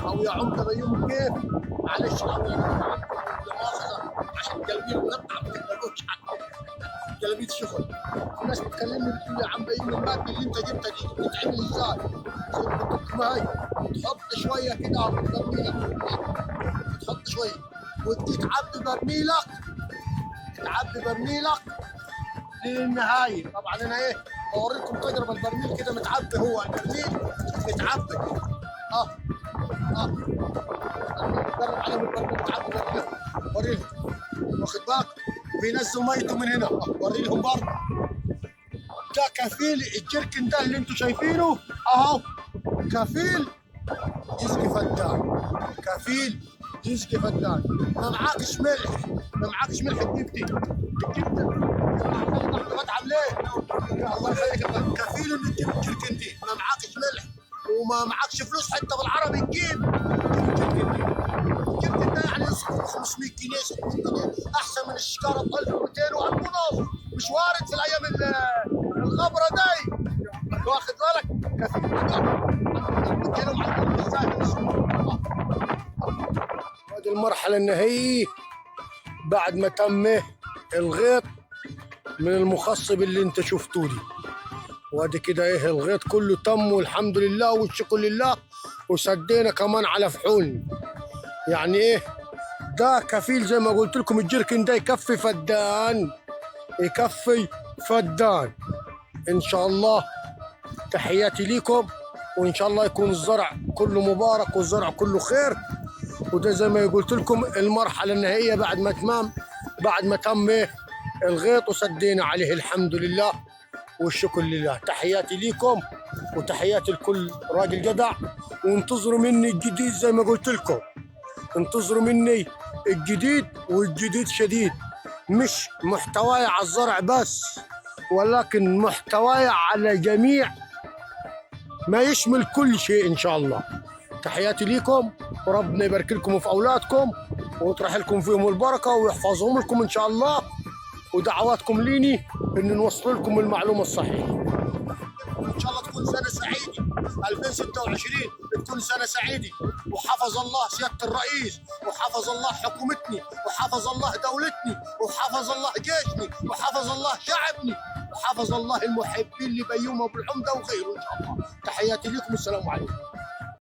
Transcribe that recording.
او يا عمده بيوم كيف. معلش او يا مؤاخذه عشان قلبي مقطع ما تقدروش قلبي شغل. في ناس بتكلمني بتقول لي يا عم بيوم الماده اللي انت جبتها دي بتتعمل ازاي؟ قلت لكم هاي تحط شويه كده على برميلك، تحط شويه وتجي تعبي برميلك للنهايه. طبعا انا ايه بوريكم تجربه البرميل كده متعبي، هو البرميل متعبي اه جرب عليهم البرميل متعبي برميل وريهم، واخد بالك بينزلوا ميته من هنا وري لهم برضه. ده كفيل الجركن ده اللي انتم شايفينه اهو، كفيل يسقي فدان، كفيل يسقي فدان. ما معاكش ملح، ما معاكش ملح جبت بتعب ليه؟ الله يخليك كفيل انك تجيب الجركن دي، ما معاكش ملح وما معاكش فلوس حتى بالعربي تجيب الجركن دي. الجركن ده يعني يصرف 500 جنيه 600 جنيه احسن من الشكاره ب 1200 و1000 ونص. مش وارد في الايام الغبره دي، واخد بالك؟ هذه المرحله النهائيه بعد ما تم الغيط من المخصب اللي انت شفتوه دي. وادي كده ايه الغيط كله تم والحمد لله والشكر لله، وسدينا كمان على فحول. يعني ايه ده كفيل زي ما قلت لكم، الجركن ده يكفي فدان، يكفي فدان ان شاء الله. تحياتي ليكم، وان شاء الله يكون الزرع كله مبارك والزرع كله خير. وده زي ما قلت لكم المرحله النهائيه بعد ما تم الغيط وسدينا عليه الحمد لله والشكر لله. تحياتي ليكم وتحياتي لكل راجل جدع، وانتظروا مني الجديد زي ما قلت لكم، انتظروا مني الجديد، والجديد شديد، مش محتواي على الزرع بس، ولكن محتواي على جميع ما يشمل كل شيء ان شاء الله. تحياتي ليكم، وربنا يبارك لكم في اولادكم ويطرح لكم فيهم البركه ويحفظهم لكم ان شاء الله، ودعواتكم ليني ان نوصل لكم المعلومه الصحيحه. ان شاء الله تكون سنه سعيده 2026، تكون سنه سعيده، وحفظ الله سياده الرئيس، وحفظ الله حكومتني، وحفظ الله دولتني، وحفظ الله جيشني، وحفظ الله شعبني، وحفظ الله المحبين لبيوم ابو العمده وغيره ان شاء الله. تحياتي لكم، السلام عليكم.